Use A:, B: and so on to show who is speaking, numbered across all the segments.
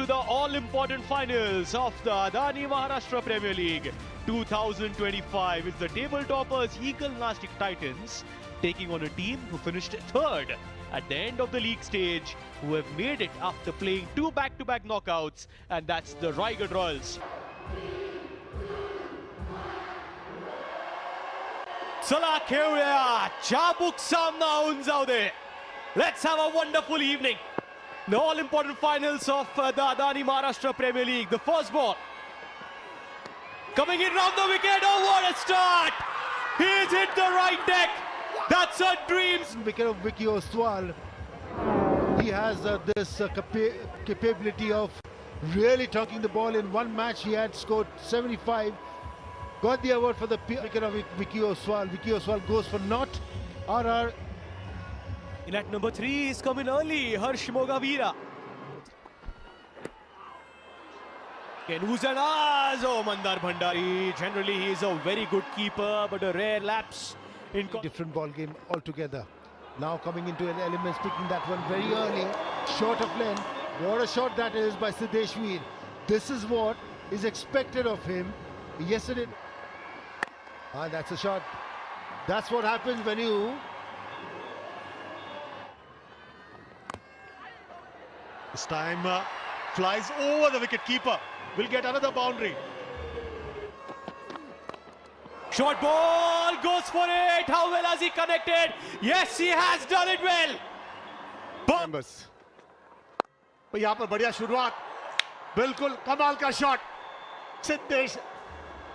A: to the all-important finals of the Adani Maharashtra Premier League 2025. It's the table toppers Eagle Nastic Titans taking on a team who finished third at the end of the league stage, who have made it after playing two back-to-back knockouts, and that's the Raigad Royals. चला खेळूया चाबूक सामना होऊन जाऊ दे. Let's have a wonderful evening. The all-important finals of the Adani Maharashtra Premier League. The first ball coming in round the wicket. Oh, what a start! He's hit the right deck. That's a dream.
B: Wicket of Vicky Oswal. He has this capability of really talking the ball. In one match, he had scored 75. Got the award for the wicket of Vicky Oswal. Vicky Oswal goes for not RR.
A: In at number 3 is coming early, Harsh Mogavira. Who's an as? Oh, Mandar Bhandari. Generally, he is a very good keeper, but a rare lapse in
B: Different ball game altogether. Now coming into an element, picking that one very early, short of length. What a shot that is by Siddeshwar. This is what is expected of him. Yesterday, that's a shot. That's what happens when you.
C: This time flies over the wicket keeper. Will get another boundary.
A: Short ball goes for it. How well has he connected? Yes, he has done it well.
C: बस यहाँ पर बढ़िया शुरुआत, बिल्कुल कमाल का shot. Siddhesh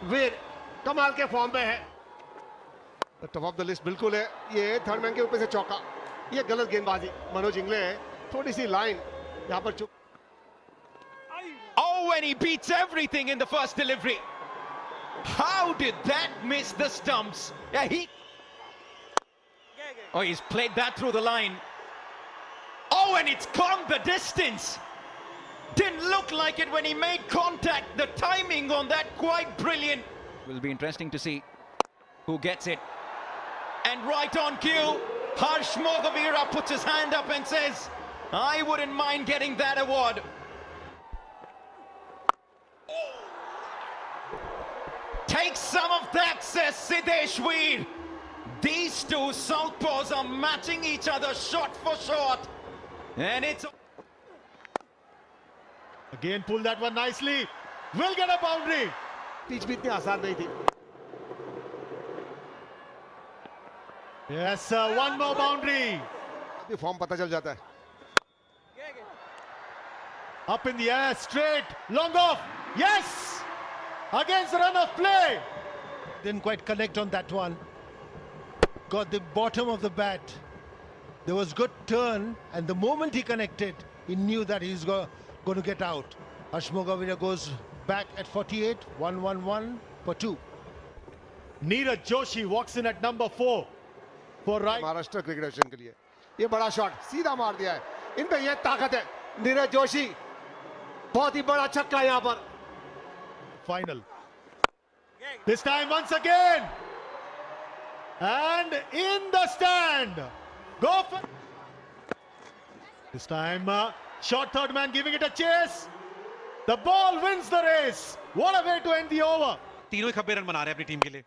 C: वीर कमाल के फॉर्म में है. टॉप ऑफ द लिस्ट बिल्कुल है. ये थर्ड मैन के ऊपर से चौका. ये गलत गेंदबाजी मनोज इंगले है. थोड़ी सी लाइन यहाँ पर चुप.
D: Oh, and he beats everything in the first delivery. How did that miss the stumps? Yeah, Oh, he's played that through the line. Oh, and it's gone the distance. Didn't look like it when he made contact. The timing on that quite brilliant. Will be interesting to see who gets it. And right on cue, Harsh Mogavira puts his hand up and says, I wouldn't mind getting that award. Take some of that, says Siddeshwar. These two southpaws are matching each other shot for shot. And it's...
C: Again pull that one nicely. Will get a boundary. Pitch भी इतनी आसान नहीं थी. Yes, one more boundary. अभी form पता चल जाता है. Up in the air, straight, long off. Yes! Against the run of play.
B: Didn't quite connect on that one. Got the bottom of the bat. There was good turn, and the moment he connected, he knew that he's going to get out. Harsh Mogavira goes back at 48, 1-1-1 for 2.
C: Neeraj Joshi walks in at number 4 for right. Maharashtra cricket association के लिए ये बड़ा shot सीधा मार दिया है. इनमें ये ताकत है. नीरज जोशी बहुत ही बड़ा छक्का यहाँ पर. Final. This time once again. And in the stand. Go for. This time short third man giving it a chase. The ball wins the race. What a way to end the over.
E: तीनों ही 90 run बना रहे हैं अपनी team के लिए.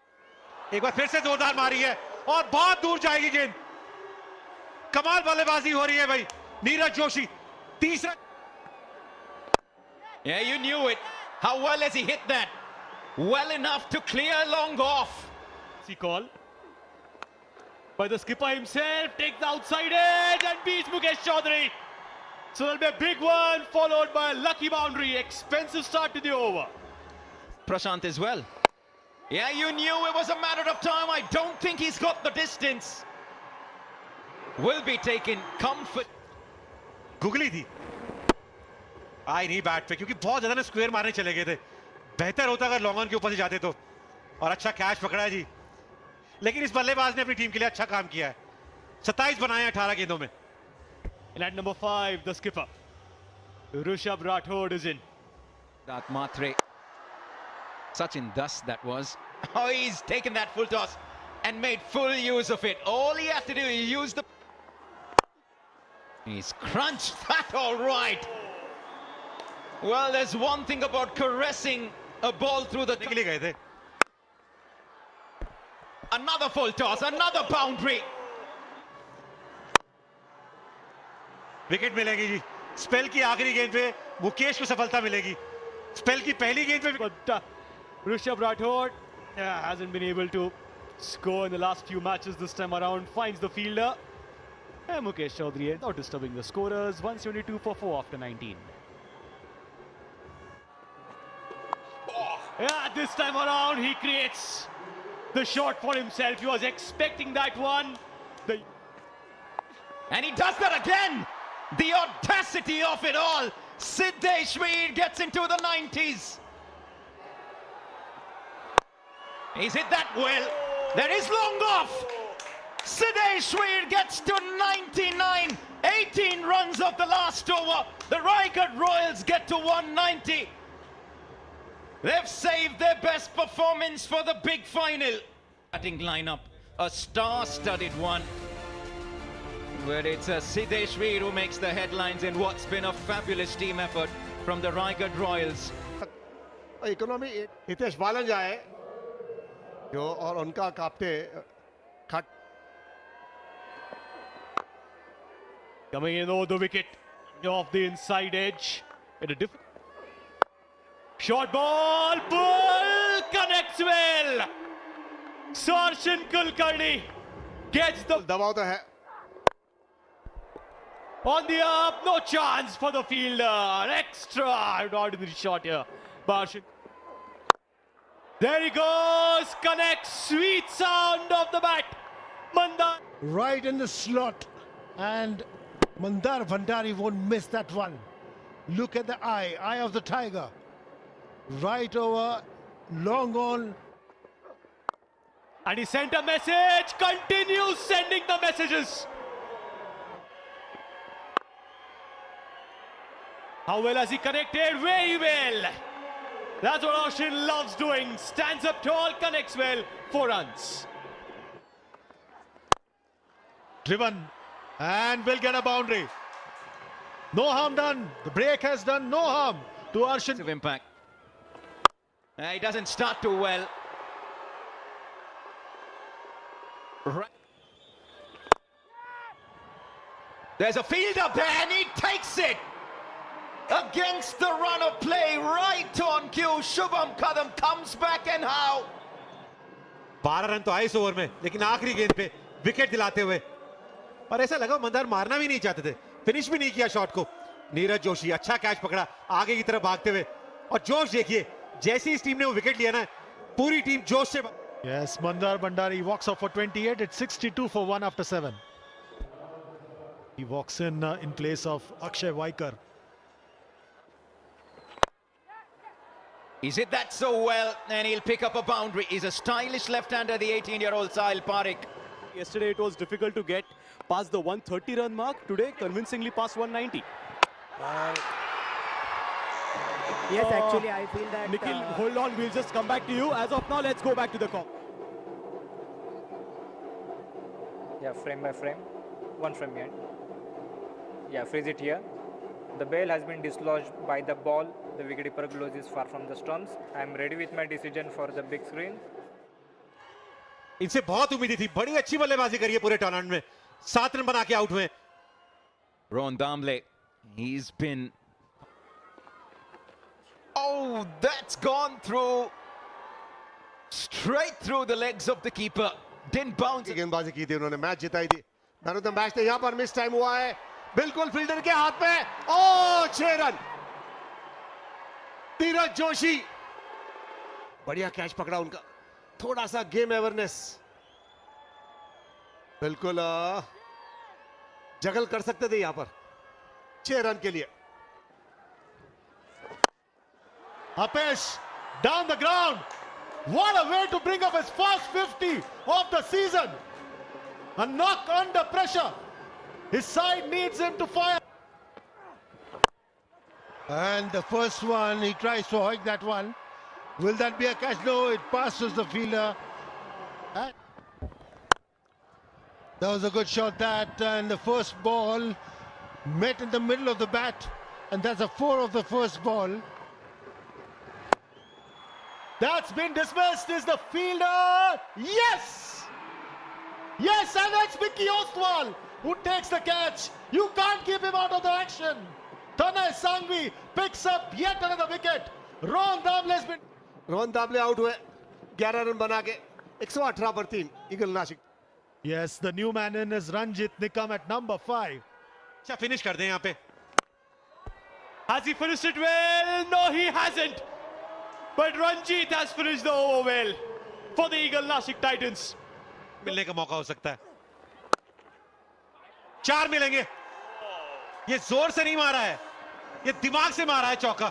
E: एक बार फिर से जोरदार मारी है और बहुत दूर जाएगी गेंद. कमाल बल्लेबाजी हो रही है भाई. नीरज जोशी तीसरा.
D: Yeah, you knew it. How well has he hit that? Well enough to clear long off.
A: See call by the skipper himself. Takes the outside edge and beats Mukesh Chaudhary. So there'll be a big one followed by a lucky boundary. Expensive start to the over.
D: Prashant as well. Yeah, you knew it was a matter of time. I don't think he's got the distance. Will be taken comfort.
E: Googly थी. आई नहीं bat पे क्योंकि बहुत ज्यादा square मारने चले गए थे. बेहतर होता अगर लॉन्ग ऑन के ऊपर से जाते तो. और अच्छा कैच पकड़ा है जी. लेकिन इस बल्लेबाज ने अपनी टीम के लिए अच्छा काम किया है. 27 बनाए 18 गेंदों में.
A: And at number 5, the skipper Rishabh Rathod is in.
D: That Matre. Sachin Das that was. Oh, he's taken that full toss and made full use of it. All he had to do is use the... He's crunched that all right. Well, there's one thing about caressing a ball through the...
E: के लिए गए थे
D: Another full toss, another boundary.
E: Wicket मिलेगी जी spell की आखिरी गेंद पे मुकेश को सफलता मिलेगी स्पेल की पहली गेंद पे
A: But Rishabh Rathod hasn't been able to score in the last few matches this time around. Finds the fielder. And Mukesh Chaudhary not disturbing the scorers. 172 for 4 after 19. Yeah, this time around he creates the shot for himself. He was expecting that one.
D: And he does that again. The audacity of it all. Siddesh Veer gets into the 90s. He's hit that well. There is long off. Siddesh Veer gets to 99. 18 runs of the last over. The Raigad Royals get to 190. They've saved their best performance for the big final. Batting lineup, a star-studded one, where it's Siddesh Veer who makes the headlines in what's been a fabulous team effort from the Raigad Royals.
C: Economy Hitesh Balan जाए जो और उनका कापते खट
A: Coming in over the wicket off the inside edge. In a different short ball, pull connects well. Sarshan Kulkarni gets the
C: दबाव तो है
A: on the up, no chance for the fielder. Extra ordinary shot here. Barshin. There he goes, connects, sweet sound of the bat. Mandar.
B: Right in the slot, and Mandar Bhandari won't miss that one. Look at the eye of the tiger. Right over, long on.
A: And he sent a message, continues sending the messages. How well has he connected? Very well. That's what Oshin loves doing. Stands up tall, connects well. 4 runs.
C: driven and will get a boundary. No harm done. The break has done no harm to Arshin.
D: Of impact. He doesn't start too well. Right. There's a fielder there and he takes it against the run of play, right on cue. Shubham Kadam comes back, and how?
E: 12 run तो आए इस over में, लेकिन आखिरी गेंद पे wicket दिलाते हुए, और ऐसा लगा मंदार मारना भी नहीं चाहते थे, फिनिश भी नहीं किया शॉट को. नीरज जोशी अच्छा कैच पकड़ा आगे की तरफ भागते हुए, और जोश देखिए, जैसी इस टीम ने वो विकेट लिया ना, पूरी टीम जोश से.
C: Yes, Mandar Bhandari walks off for 28. It's 62 for 1 after 7. He walks in place of Akshay Vaikar.
D: He's hit that so well, and he'll pick up a boundary. He's a stylish left-hander, the 18-year-old Sahil Parekh.
A: Yesterday it was difficult to get past the 130 run mark. Today convincingly past 190.
F: Yes, actually I feel that...
A: Nikhil, hold on, we'll just come back to you. As of now, let's go back to the call.
F: Yeah, frame by frame. One frame behind. Yeah, freeze it here. The bail has been dislodged by the ball. The wicketkeeper glove is far from the stumps. I am ready with my decision for the big screen.
E: इनसे बहुत उम्मीद थी, बड़ी अच्छी बल्लेबाजी करी है पूरे टूर्नामेंट में, 7 रन बना के आउट हुए.
D: Rohan Damle, he's been... Oh, that's gone through, straight through the legs of the keeper. Didn't bounce.
C: गेंदबाजी की थी उन्होंने, मैच जिताई थी. मैन ऑफ द मैच थे, यहाँ पर मिस टाइम हुआ है, बिल्कुल फील्डर के हाथ में. ओ 6 रन. नीरज जोशी, बढ़िया कैच पकड़ा उनका, थोड़ा सा गेम अवेयरनेस, बिल्कुल जगल कर सकते थे यहां पर. 6 रन के लिए. Apesh down the ground. What a way to bring up his first 50 of the season. A knock under pressure. His side needs him to fire.
B: And the first one, he tries to hoik that one. Will that be a catch? No, it passes the fielder. That was a good shot, that, and the first ball met in the middle of the bat. And that's a 4 of the first ball.
C: That's been dismissed. Is the fielder? Yes! Yes, and it's Vicky Ostwal who takes the catch. You can't keep him out of the action. Tanay Sangvi picks up yet another wicket. Rohan Damle's been... Rohan Damle out हुए 11 run बना के 118 पर 3 eagle Nashik.
B: Yes, the new man in is Ranjit Nikam at number 5.
E: अच्छा finish कर दें यहाँ पे.
A: Has he finished it well? No, he hasn't. But Ranjit has finished the over well for the Eagle Nashik Titans.
E: मिलने का मौका हो सकता है. 4 मिलेंगे. ये जोर से नहीं मारा है, ये दिमाग से मारा है चौका,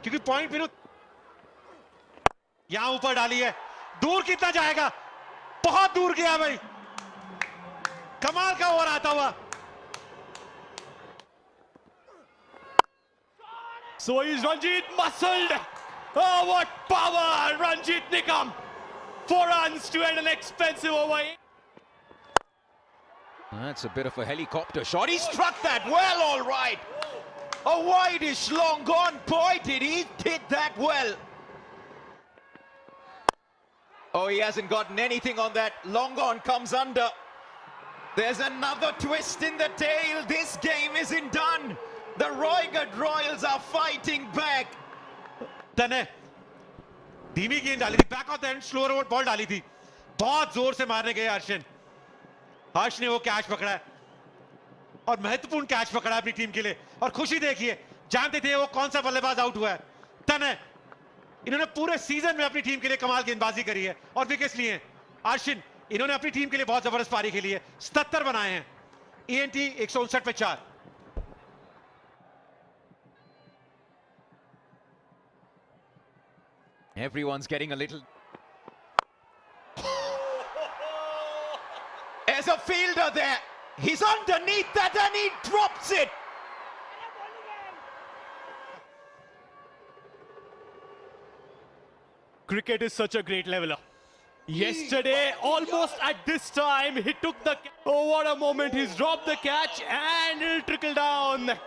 E: क्योंकि पॉइंट विनोद यहां ऊपर डाली है. दूर कितना जाएगा? बहुत दूर गया भाई. कमाल का ओवर आता हुआ.
A: So is Ranjit muscled. Oh, what power! Ranjit Nikam. 4 runs to end an expensive over.
D: That's a bit of a helicopter shot. He struck that well, all right. A wideish long gone. Boy, did he hit that well. Oh, he hasn't gotten anything on that. Long gone comes under. There's another twist in the tail. This game isn't done. The Roygate Royals are fighting back.
E: तने धीमी गेंद डाली थी, back of the end slower over ball डाली थी, बहुत जोर से मारने गए हर्षन. हर्ष ने वो कैच पकड़ा है और महत्वपूर्ण कैच पकड़ा अपनी टीम के लिए. और खुशी देखिए, जानते थे वो कौन सा बल्लेबाज आउट हुआ है. तने इन्होंने पूरे सीजन में अपनी टीम के लिए कमाल गेंदबाजी करी है और विकेट्स लिए हैं. अर्शिन इन्होंने अपनी टीम के लिए बहुत जबरदस्त पारी खेली है, 77 बनाए हैं. ENT 159 पे 4.
D: Everyone's getting a little... There's a fielder there. He's underneath that and he drops it.
A: Cricket is such a great leveler. Yesterday, almost at this time, he took the... Oh, what a moment. He's dropped the catch and it'll trickle down.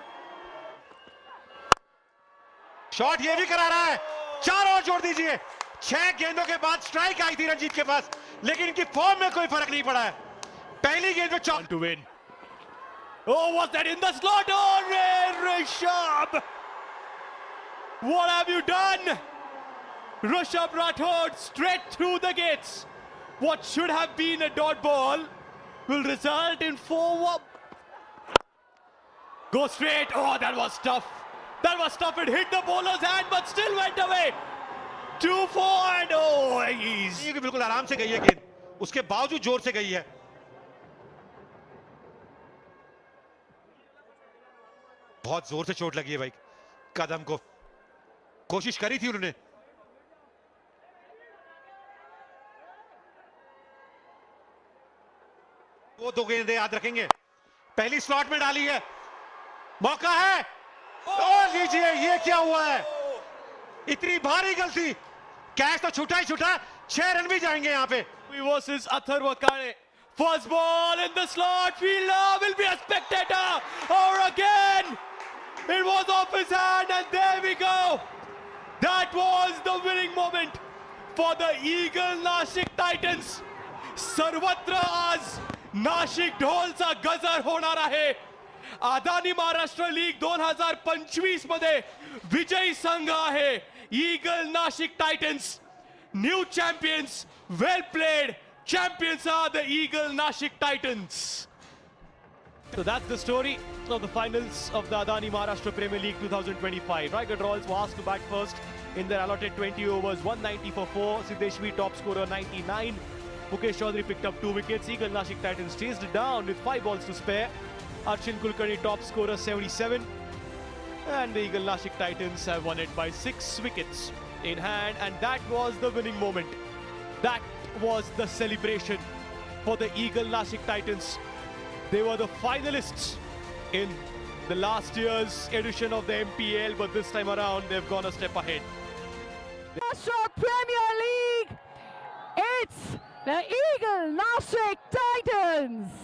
E: Shot ये भी करा रहा है. 4 और जोड़ दीजिए. 6 गेंदों के बाद स्ट्राइक आई थी रंजीत के पास, लेकिन इनकी फॉर्म में कोई फर्क नहीं पड़ा है. पहली गेंद में
A: On to win. Oh, was that in the slot? Oh, Rishabh! What have you done? Rishabh Rathod straight through the gates. What should have been a dot ball will result in 4. Go straight. Oh, that was tough. That was tough. It hit the bowler's hand, but still went away. 2-4 and oh, he's...
E: ये बिल्कुल आराम से गई है गेंद, उसके बावजूद जोर से गई है. बहुत जोर से चोट लगी है भाई कदम को. कोशिश करी थी उन्होंने. वो 2 गेंदें याद रखेंगे. पहली स्लॉट में डाली है, मौका है. ओ लीजिए, ये क्या हुआ है? इतनी भारी गलती. कैच तो छूटा ही छूटा. 6 रन भी जाएंगे यहाँ पे.
A: Versus Athar Wakare. First ball in the slot. Fielder will be a spectator. Or again. It was off his hand and there we go. That was the winning moment for the Eagle Nashik Titans. सर्वत्र आज नाशिक ढोलचा गजर होणार आहे. Adani Maharashtra league 2025 मध्ये विजयी संघ आहे eagle Nashik Titans. New champions. Well played. Champions are the Eagle Nashik Titans. So that's the story of the finals of the Adani Maharashtra Premier League 2025. Roygate Royals were asked to bat first in their allotted 20 overs, 190 for 4. Sideshwi top scorer 99. Mukesh Chaudhary picked up 2 wickets. Eagle Nashik Titans chased it down with 5 balls to spare. Arshin Kulkarni top scorer 77. And the Eagle Nashik Titans have won it by 6 wickets in hand. And that was the winning moment. That was the celebration for the Eagle Nashik Titans. They were the finalists in the last year's edition of the MPL, but this time around they've gone a step ahead.
G: Maharashtra Premier League, it's the Eagle Nashik Titans.